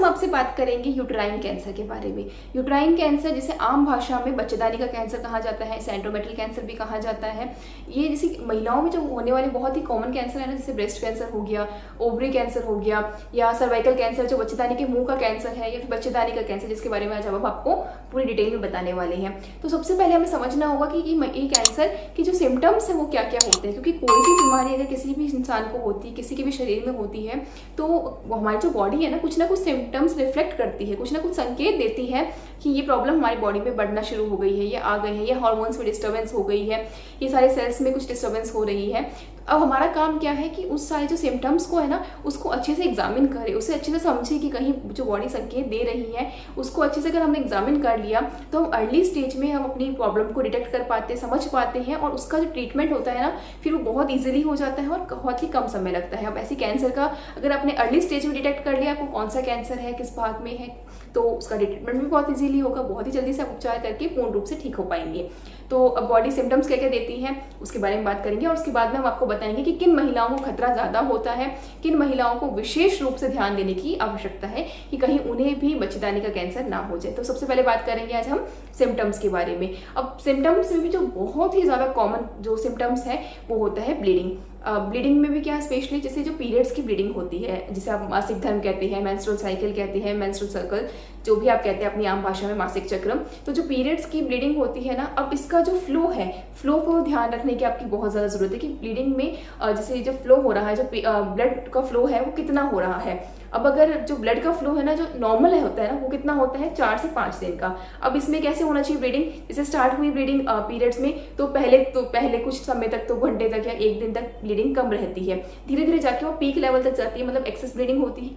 हम आपसे बात करेंगे यूट्राइन कैंसर के बारे में। यूट्राइन कैंसर जिसे आम भाषा में बच्चेदानी का कैंसर कहा जाता है, इसे एंडोमेट्रियल कैंसर भी कहा जाता है। ये जैसे महिलाओं में जो होने वाले बहुत ही कॉमन कैंसर है ना, जैसे ब्रेस्ट कैंसर हो गया, ओवरी कैंसर हो गया, या सर्वाइकल कैंसर जो बच्चेदानी के मुंह का कैंसर है, या फिर बच्चेदानी का कैंसर, जिसके बारे में आज हम आपको पूरी डिटेल में बताने वाले हैं। तो सबसे पहले हमें समझना होगा कि ये कैंसर के जो सिम्टम्स है वो क्या क्या होते हैं, क्योंकि कोई भी बीमारी अगर किसी भी इंसान को होती है, किसी के भी शरीर में होती है, तो हमारी जो बॉडी है ना कुछ सिम्टम्स रिफ्लेक्ट करती है, कुछ ना कुछ संकेत देती है कि ये प्रॉब्लम हमारी बॉडी में बढ़ना शुरू हो गई है, ये आ गए हैं, ये हार्मोन्स में डिस्टर्बेंस हो गई है, ये सारे सेल्स में कुछ डिस्टर्बेंस हो रही है। अब हमारा काम क्या है कि उस सारे जो सिम्टम्स को है ना उसको अच्छे से एग्जामिन करें, उसे अच्छे से समझे कि कहीं जो बॉडी संकेत दे रही है उसको अच्छे से अगर हमने एग्जामिन कर लिया तो हम अर्ली स्टेज में हम अपनी प्रॉब्लम को डिटेक्ट कर पाते, समझ पाते हैं, और उसका जो ट्रीटमेंट होता है ना फिर वो बहुत ईजिली हो जाता है और बहुत ही कम समय लगता है। अब ऐसे कैंसर का अगर आपने अर्ली स्टेज में डिटेक्ट कर लिया आपको कौन सा कैंसर है, किस भाग में है, तो उसका ट्रीटमेंट भी बहुत ईजिली होगा, बहुत ही जल्दी से आप उपचार करके पूर्ण रूप से ठीक हो पाएंगे। तो अब बॉडी सिम्टम्स क्या क्या देती हैं उसके बारे में बात करेंगे, और उसके बाद में हम आपको बताएंगे कि किन महिलाओं को खतरा ज़्यादा होता है, किन महिलाओं को विशेष रूप से ध्यान देने की आवश्यकता है कि कहीं उन्हें भी बच्चेदानी का कैंसर ना हो जाए। तो सबसे पहले बात करेंगे आज हम सिम्टम्स के बारे में। अब सिम्टम्स में भी जो बहुत ही ज़्यादा कॉमन जो सिम्टम्स है वो होता है ब्लीडिंग। ब्लीडिंग में भी क्या स्पेशली जैसे जो पीरियड्स की ब्लीडिंग होती है, जिसे आप मासिक धर्म कहते हैं, मेंस्ट्रुअल साइकिल कहते हैं, मेंस्ट्रुअल सर्कल, जो भी आप कहते हैं अपनी आम भाषा में मासिक चक्र, तो जो पीरियड्स की ब्लीडिंग होती है ना, अब इसका जो फ्लो है, फ्लो को ध्यान रखने की आपकी बहुत ज़्यादा जरूरत है कि ब्लीडिंग में जैसे जो फ्लो हो रहा है, जो ब्लड का फ्लो है वो कितना हो रहा है। अब अगर जो ब्लड का फ्लो है ना जो नॉर्मल है होता है ना वो कितना होता है 4 से 5 दिन का। अब इसमें कैसे होना चाहिए ब्लीडिंग, जैसे स्टार्ट हुई ब्लीडिंग पीरियड्स में तो पहले कुछ समय तक, तो घंटे तक या 1 दिन तक ब्लीडिंग कम रहती है, धीरे धीरे जाके वो पीक लेवल तक जाती है, मतलब एक्सेस ब्लीडिंग होती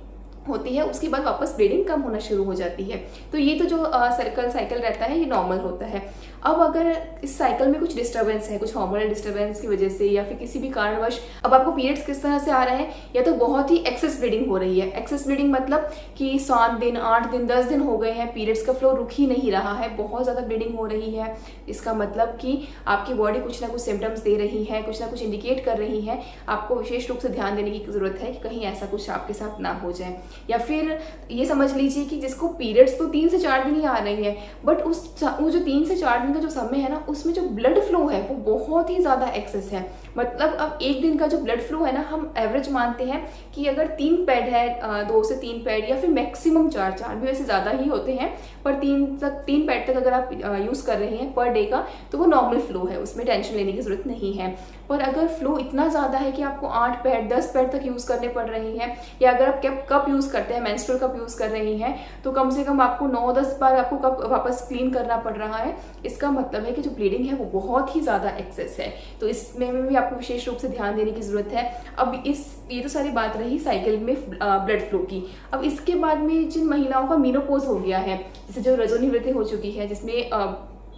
है, उसके बाद वापस ब्लीडिंग कम होना शुरू हो जाती है। तो ये तो जो साइकिल रहता है ये नॉर्मल होता है। अब अगर इस साइकिल में कुछ डिस्टर्बेंस है, कुछ हार्मोनल डिस्टर्बेंस की वजह से या फिर किसी भी कारणवश अब आपको पीरियड्स किस तरह से आ रहे हैं, या तो बहुत ही एक्सेस ब्लीडिंग हो रही है। एक्सेस ब्लीडिंग मतलब कि 7 दिन 8 दिन 10 दिन हो गए हैं, पीरियड्स का फ्लो रुक ही नहीं रहा है, बहुत ज़्यादा ब्लीडिंग हो रही है, इसका मतलब कि आपकी बॉडी कुछ ना कुछ सिम्टम्स दे रही है, कुछ ना कुछ इंडिकेट कर रही है। आपको विशेष रूप से ध्यान देने की जरूरत है कि कहीं ऐसा कुछ आपके साथ ना हो जाए। या फिर ये समझ लीजिए कि जिसको पीरियड्स तो 3 से 4 दिन ही आ रही है, बट वो जो 3 से 4 दिन का जो समय है ना उसमें जो ब्लड फ्लो है वो बहुत ही ज़्यादा एक्सेस है। मतलब अब 1 दिन का जो ब्लड फ्लो है ना हम एवरेज मानते हैं कि अगर 3 पैड है, 2 से 3 पैड या फिर मैक्सिमम 4 भी वैसे ज़्यादा ही होते हैं, पर 3 पैड तक अगर आप यूज़ कर रहे हैं पर डे का तो वो नॉर्मल फ्लो है, उसमें टेंशन लेने की जरूरत नहीं है। पर अगर फ्लो इतना ज़्यादा है कि आपको 8 पैड 10 पैड तक यूज़ करने पड़ रही हैं, या अगर आप कप यूज़ करते हैं, मेंस्ट्रुअल कप यूज़ कर रही हैं, तो कम से कम आपको 9-10 बार आपको कप वापस क्लीन करना पड़ रहा है, इसका मतलब है कि जो ब्लीडिंग है वो बहुत ही ज़्यादा एक्सेस है। तो इसमें भी आपको विशेष रूप से ध्यान देने की जरूरत है। अब ये तो सारी बात रही साइकिल में ब्लड फ्लो की। अब इसके बाद में जिन महिलाओं का मेनोपॉज हो गया है, जैसे जो रजोनिवृत्ति हो चुकी है, जिसमें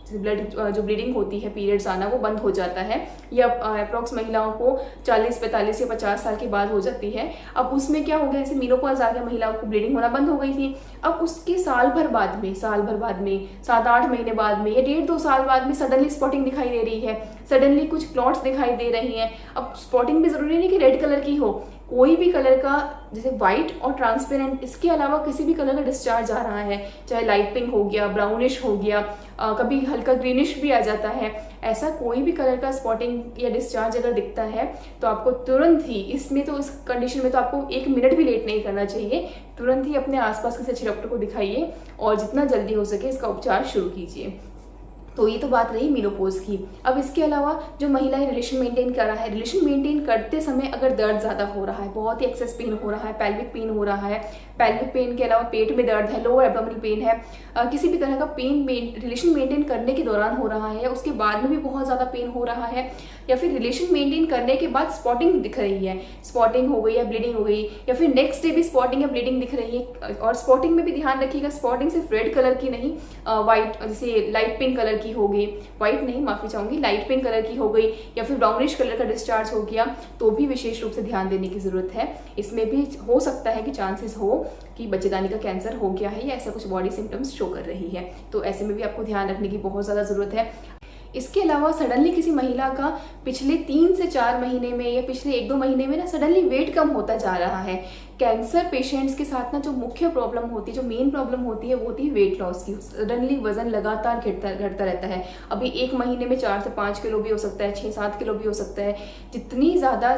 ब्लड जो ब्लीडिंग होती है, पीरियड्स आना वो बंद हो जाता है, या अप्रॉक्स महिलाओं को 40 45 या 50 साल के बाद हो जाती है। अब उसमें क्या हो गया, जैसे मेनोपॉज आ गया, महिलाओं को ब्लीडिंग होना बंद हो गई थी। अब उसके साल भर बाद में 7-8 महीने बाद में या 1.5-2 साल बाद में सडनली स्पॉटिंग दिखाई दे रही है, सडनली कुछ क्लॉट्स दिखाई दे रही हैं। अब स्पॉटिंग भी जरूरी नहीं कि रेड कलर की हो, कोई भी कलर का, जैसे व्हाइट और ट्रांसपेरेंट, इसके अलावा किसी भी कलर का डिस्चार्ज आ रहा है, चाहे लाइट पिंक हो गया, ब्राउनिश हो गया, कभी हल्का ग्रीनिश भी आ जाता है, ऐसा कोई भी कलर का स्पॉटिंग या डिस्चार्ज अगर दिखता है तो आपको तुरंत ही इस कंडीशन में तो आपको 1 मिनट भी लेट नहीं करना चाहिए, तुरंत ही अपने आसपास किसी अच्छे डॉक्टर को दिखाइए और जितना जल्दी हो सके इसका उपचार शुरू कीजिए। तो ये तो बात रही मेनोपॉज की। अब इसके अलावा जो महिलाएं रिलेशन मेंटेन कर रहा है, रिलेशन मेंटेन करते समय अगर दर्द ज़्यादा हो रहा है, बहुत ही एक्सेस पेन हो रहा है, पेल्विक पेन हो रहा है, पेल्विक पेन के अलावा पेट में दर्द है, लोअर एब्डोमिनल पेन है, किसी भी तरह का पेन रिलेशन मेंटेन करने के दौरान हो रहा है, या उसके बाद में भी बहुत ज़्यादा पेन हो रहा है, या फिर रिलेशन मेंटेन करने के बाद स्पॉटिंग दिख रही है, स्पॉटिंग हो गई या ब्लीडिंग हो गई, या फिर नेक्स्ट डे भी स्पॉटिंग या ब्लीडिंग दिख रही है। और स्पॉटिंग में भी ध्यान रखिएगा, स्पॉटिंग सिर्फ रेड कलर की नहीं, व्हाइट जैसे लाइट पिंक कलर की हो गई, व्हाइट नहीं माफी चाहूंगी, लाइट पिंक कलर की हो गई, या फिर ब्राउनिश कलर का डिस्चार्ज हो गया, तो भी विशेष रूप से ध्यान देने की जरूरत है। इसमें भी हो सकता है कि चांसेस हो कि बच्चेदानी का कैंसर हो गया है या ऐसा कुछ बॉडी सिम्टम्स शो कर रही है, तो ऐसे में भी आपको ध्यान रखने की बहुत ज़्यादा ज़रूरत है। इसके अलावा सडनली किसी महिला का पिछले 3 से 4 महीने में या पिछले 1-2 महीने में ना सडनली वेट कम होता जा रहा है। कैंसर पेशेंट्स के साथ ना जो मुख्य प्रॉब्लम होती है, जो मेन प्रॉब्लम होती है, वो होती है वेट लॉस की। सडनली वजन लगातार घटता रहता है। अभी 1 महीने में 4 से 5 किलो भी हो सकता है, 6-7 किलो भी हो सकता है। जितनी ज़्यादा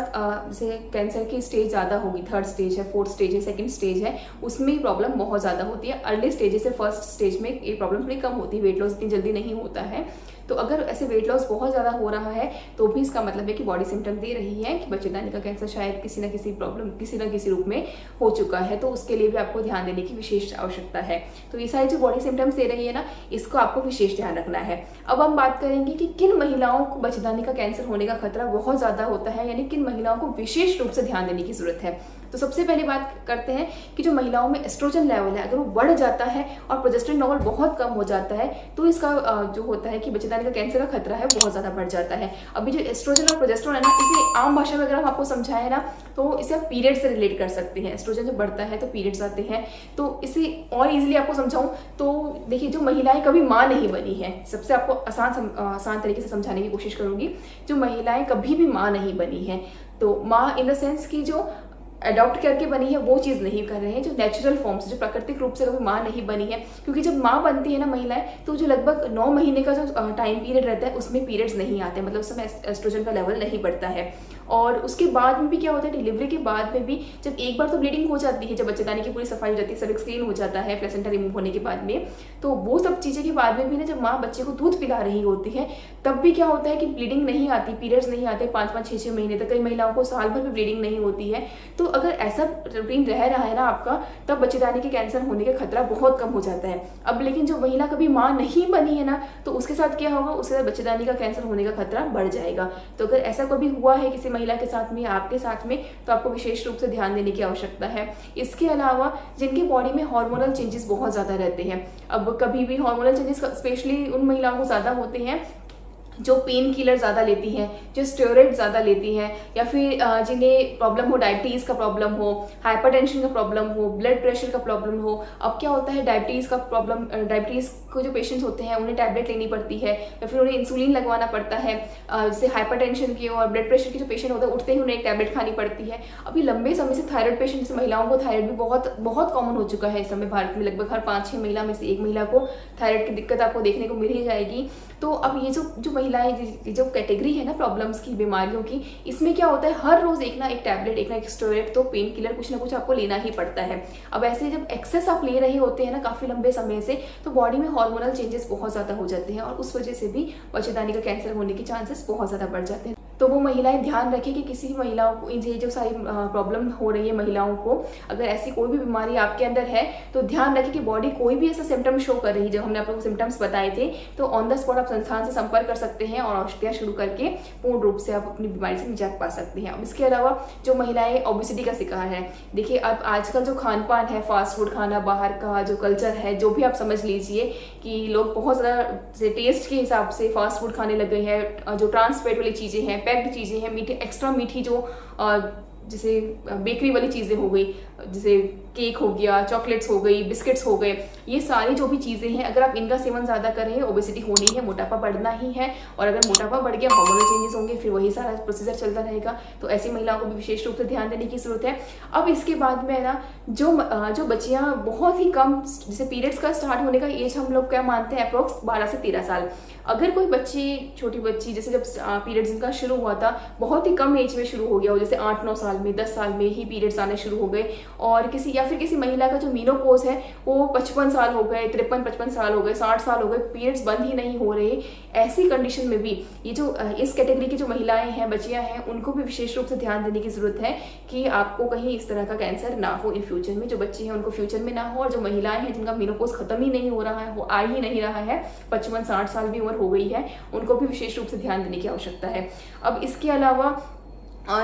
जैसे कैंसर की स्टेज ज़्यादा होगी, 3rd स्टेज है, 4th स्टेज है, 2nd स्टेज है, उसमें प्रॉब्लम बहुत ज़्यादा होती है। अर्ली स्टेजेस से 1st स्टेज में ये प्रॉब्लम थोड़ी कम होती है, वेट लॉस इतनी जल्दी नहीं होता है। तो अगर ऐसे वेट लॉस बहुत ज़्यादा हो रहा है तो भी इसका मतलब है कि बॉडी सिम्टम दे रही है कि बच्चेदानी का कैंसर शायद किसी ना किसी प्रॉब्लम, किसी ना किसी रूप में हो चुका है। तो उसके लिए भी आपको ध्यान देने की विशेष आवश्यकता है। तो ये सारी जो बॉडी सिम्टम्स दे रही है ना, इसको आपको विशेष ध्यान रखना है। अब हम बात करेंगे कि किन महिलाओं को बच्चेदानी का कैंसर होने का खतरा बहुत ज़्यादा होता है, यानी किन महिलाओं को विशेष रूप से ध्यान देने की जरूरत है। तो सबसे पहले बात करते हैं कि जो महिलाओं में एस्ट्रोजन लेवल है, अगर वो बढ़ जाता है और प्रोजेस्टेरोन लेवल बहुत कम हो जाता है तो इसका जो होता है कि बच्चेदानी का कैंसर का खतरा है बहुत ज़्यादा बढ़ जाता है। अभी जो एस्ट्रोजन और प्रोजेस्टेरोन है ना, इसे आम भाषा में अगर हम आपको समझाएं ना तो इसे आप पीरियड से रिलेट कर सकते हैं। एस्ट्रोजन जब बढ़ता है तो पीरियड्स आते हैं। तो इसे और ईजिली आपको समझाऊं तो देखिए, जो महिलाएं कभी माँ नहीं बनी है, सबसे आपको आसान तरीके से समझाने की कोशिश करूंगी। जो महिलाएं कभी भी माँ नहीं बनी है, तो माँ इन द सेंस की जो अडॉप्ट करके बनी है वो चीज़ नहीं कर रहे हैं, जो नेचुरल फॉर्म से, जो प्राकृतिक रूप से कभी माँ नहीं बनी है। क्योंकि जब माँ बनती है ना महिलाएं, तो जो लगभग 9 महीने का जो टाइम पीरियड रहता है उसमें पीरियड्स नहीं आते, मतलब उस समय एस्ट्रोजन का लेवल नहीं बढ़ता है। और उसके बाद में भी क्या होता है, डिलीवरी के बाद में भी जब एक बार तो ब्लीडिंग हो जाती है, जब बच्चेदानी की पूरी सफाई हो जाती है, सर्विक्स क्लीन हो जाता है प्लेसेंटा रिमूव होने के बाद में, तो वो सब चीज़ें के बाद में भी ना जब माँ बच्चे को दूध पिला रही होती है तब भी क्या होता है कि ब्लीडिंग नहीं आती, पीरियड्स नहीं आते 5-5, 6-6 महीने तक। कई महिलाओं को साल भर भी ब्लीडिंग नहीं होती है। तो अगर ऐसा रूटीन रह रहा है ना आपका, तब बच्चेदानी के कैंसर होने का खतरा बहुत कम हो जाता है। अब लेकिन जो महिला कभी माँ नहीं बनी है ना, तो उसके साथ क्या होगा, उसके साथ बच्चेदानी का कैंसर होने का खतरा बढ़ जाएगा। तो अगर ऐसा कभी हुआ है किसी महिला के साथ में, आपके साथ में, तो आपको विशेष रूप से ध्यान देने की आवश्यकता है। इसके अलावा जिनकी बॉडी में हार्मोनल चेंजेस बहुत ज़्यादा रहते हैं, अब कभी भी हार्मोनल चेंजेस स्पेशली उन महिलाओं को ज़्यादा होते हैं जो पेन किलर ज़्यादा लेती हैं, जो स्टेरॉइड ज़्यादा लेती हैं, या फिर जिन्हें प्रॉब्लम हो, डायबिटीज़ का प्रॉब्लम हो, हाइपरटेंशन का प्रॉब्लम हो, ब्लड प्रेशर का प्रॉब्लम हो। अब क्या होता है, डायबिटीज़ का प्रॉब्लम, डायबिटीज़ को जो पेशेंट्स होते हैं उन्हें टैबलेट लेनी पड़ती है या फिर उन्हें इंसुलिन लगवाना पड़ता है। जैसे हाइपरटेंशन की और ब्लड प्रेशर के जो पेशेंट होते हैं, उठते ही उन्हें एक टैबलेट खानी पड़ती है। अभी लंबे समय से थायराइड पेशेंट, जैसे महिलाओं को थायराइड भी बहुत बहुत कॉमन हो चुका है इस समय भारत में। लगभग हर 5-6 महिला में से एक महिला को थायराइड की दिक्कत आपको देखने को मिल ही जाएगी। तो अब ये जो महिलाएं, जो कैटेगरी है ना प्रॉब्लम्स की, बीमारियों की, इसमें क्या होता है, हर रोज एक ना एक टैबलेट, एक ना एक स्टेरॉइड, तो पेन किलर, कुछ ना कुछ आपको लेना ही पड़ता है। अब ऐसे जब एक्सेस आप ले रहे होते हैं ना काफी लंबे समय से, तो बॉडी में हार्मोनल चेंजेस बहुत ज्यादा हो जाते हैं और उस वजह से भी बच्चेदानी का कैंसर होने के चांसेस बहुत ज्यादा बढ़ जाते हैं। तो वो महिलाएं ध्यान रखें कि किसी भी महिलाओं को ये जो सारी प्रॉब्लम हो रही है महिलाओं को, अगर ऐसी कोई भी बीमारी आपके अंदर है तो ध्यान रखें कि बॉडी कोई भी ऐसा सिम्टम शो कर रही है, जब हमने आपको सिम्टम्स बताए थे, तो ऑन द स्पॉट आप संस्थान से संपर्क कर सकते हैं और औषधियाँ शुरू करके पूर्ण रूप से आप अपनी बीमारी से निजात पा सकते हैं। अब इसके अलावा जो महिलाएं ओबेसिटी का शिकार है, देखिए अब आजकल जो खान पान है, फास्ट फूड खाना, बाहर का जो कल्चर है, जो भी आप समझ लीजिए कि लोग बहुत ज़्यादा टेस्ट के हिसाब से फास्ट फूड खाने लग गए हैं। जो ट्रांस फैट वाली चीज़ें हैं, पैक्ड चीज़ें हैं, मीठी, एक्स्ट्रा मीठी जो जैसे बेकरी वाली चीज़ें हो गई, जैसे केक हो गया, चॉकलेट्स हो गई, बिस्किट्स हो गए, ये सारी जो भी चीज़ें हैं, अगर आप इनका सेवन ज़्यादा कर रहे हैं, ओबेसिटी होनी है, मोटापा बढ़ना ही है। और अगर मोटापा बढ़ गया, हार्मोनल चेंजेस होंगे, फिर वही सारा प्रोसीजर चलता रहेगा। तो ऐसी महिलाओं को भी विशेष रूप से ध्यान देने की जरूरत है। अब इसके बाद में ना जो बच्चियाँ बहुत ही कम, जैसे पीरियड्स का स्टार्ट होने का एज हम लोग क्या मानते हैं, अप्रोक्स 12 से 13 साल। अगर कोई बच्ची, छोटी बच्ची, जैसे जब पीरियड्स इनका शुरू हुआ था, बहुत ही कम एज में शुरू हो गया हो, जैसे 8-9 साल में, 10 साल में ही पीरियड्स आने शुरू हो गए, और किसी महिला का जो मीनोपॉज है वो 55 साल हो गए, 53-55 साल हो गए, 60 साल हो गए, पीरियड्स बंद ही नहीं हो रहे, ऐसी कंडीशन में भी ये जो इस कैटेगरी की जो महिलाएं हैं, बच्चियां हैं, उनको भी विशेष रूप से ध्यान देने की जरूरत है कि आपको कहीं इस तरह का कैंसर ना हो इन फ्यूचर में। जो बच्चे हैं उनको फ्यूचर में ना हो, और जो महिलाएं हैं जिनका मीनोपॉज खत्म ही नहीं हो रहा है, वो आ ही नहीं रहा है, 55-60 साल भी उम्र हो गई है, उनको भी विशेष रूप से ध्यान देने की आवश्यकता है। अब इसके अलावा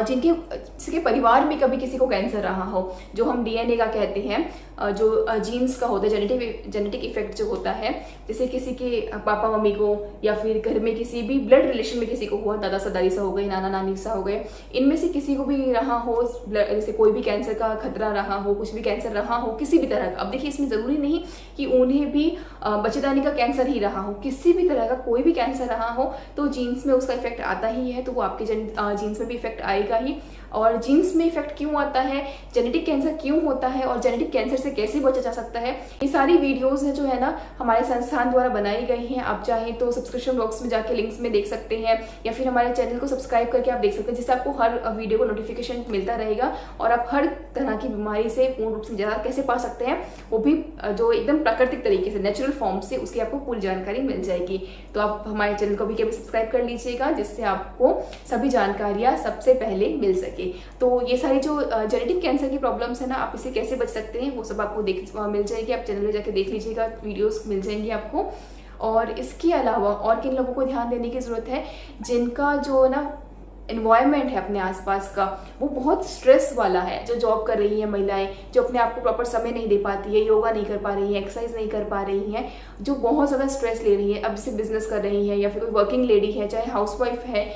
जिनके परिवार में कभी किसी को कैंसर रहा हो, जो हम DNA का कहते हैं, जो जीन्स का होता है, जेनेटिक इफेक्ट जो होता है, जैसे किसी के पापा मम्मी को या फिर घर में किसी भी ब्लड रिलेशन में किसी को हुआ, दादा सा दादी सा हो गए, नाना नानी सा हो गए, इनमें से किसी को भी रहा हो, जैसे कोई भी कैंसर का खतरा रहा हो, कुछ भी कैंसर रहा हो किसी भी तरह का। अब देखिए इसमें ज़रूरी नहीं कि उन्हें भी बच्चेदानी का कैंसर ही रहा हो, किसी भी तरह का कोई भी कैंसर रहा हो तो जीन्स में उसका इफेक्ट आता ही है, तो वो आपके जीन्स में भी इफेक्ट आएगा ही। और जीन्स में इफेक्ट क्यों आता है, जेनेटिक कैंसर क्यों होता है और जेनेटिक कैंसर से कैसे बचा जा सकता है, ये सारी वीडियोस है जो है ना हमारे संस्थान द्वारा बनाई गई हैं। आप चाहें तो सब्सक्रिप्शन बॉक्स में जाके लिंक्स में देख सकते हैं या फिर हमारे चैनल को सब्सक्राइब करके आप देख सकते हैं, जिससे आपको हर वीडियो को नोटिफिकेशन मिलता रहेगा और आप हर तरह की बीमारी से पूर्ण रूप से निजात कैसे पा सकते हैं, वो भी जो एकदम प्राकृतिक तरीके से, नेचुरल फॉर्म से, उसकी आपको पूरी जानकारी मिल जाएगी। तो आप हमारे चैनल को भी कभी सब्सक्राइब कर लीजिएगा, जिससे आपको सभी जानकारियाँ सबसे पहले मिल सके। तो ये सारी जो जेनेटिक कैंसर की प्रॉब्लम्स है ना, आप इससे कैसे बच सकते हैं वो सब आपको मिल जाएगी। आप चैनल में जाके देख लीजिएगा, वीडियोस मिल जाएंगी आपको। और इसके अलावा और किन लोगों को ध्यान देने की ज़रूरत है, जिनका जो ना एनवायरनमेंट है अपने आसपास का वो बहुत स्ट्रेस वाला है, जो जॉब कर रही है महिलाएं, जो अपने आप को प्रॉपर समय नहीं दे पाती है, योगा नहीं कर पा रही है, एक्सरसाइज नहीं कर पा रही हैं, जो बहुत ज़्यादा स्ट्रेस ले रही है, अब जैसे बिजनेस कर रही है या फिर कोई वर्किंग लेडी है, चाहे हाउसवाइफ है,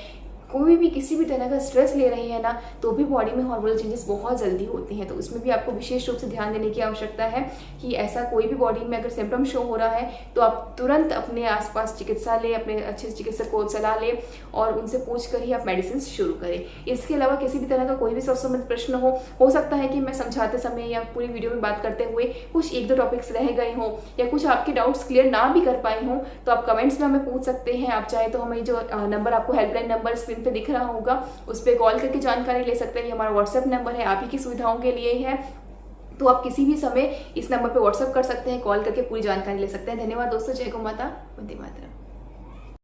कोई भी किसी भी तरह का स्ट्रेस ले रही है ना, तो भी बॉडी में हार्मोनल चेंजेस बहुत जल्दी होती हैं। तो उसमें भी आपको विशेष रूप से ध्यान देने की आवश्यकता है कि ऐसा कोई भी बॉडी में अगर सिम्टम शो हो रहा है तो आप तुरंत अपने आसपास चिकित्सालय, अपने अच्छे चिकित्सक को सलाह लें और उनसे पूछ कर ही आप मेडिसिन शुरू करें। इसके अलावा किसी भी तरह का कोई भी स्वास्थ्य संबंधित प्रश्न हो सकता है कि मैं समझाते समय या पूरी वीडियो में बात करते हुए कुछ 1-2 टॉपिक्स रह गए हों या कुछ आपके डाउट्स क्लियर ना भी कर पाए हों, तो आप कमेंट्स में हमें पूछ सकते हैं। आप चाहे तो हमें जो नंबर आपको हेल्पलाइन नंबर स्क्रीन पर दिख रहा होगा उस पर कॉल करके जानकारी ले सकते हैं। हमारा व्हाट्सएप नंबर है, आप ही की सुविधाओं के लिए है, तो आप किसी भी समय इस नंबर पे व्हाट्सएप कर सकते हैं, कॉल करके पूरी जानकारी ले सकते हैं। धन्यवाद दोस्तों, जय गौ माता, वंदे मातरम।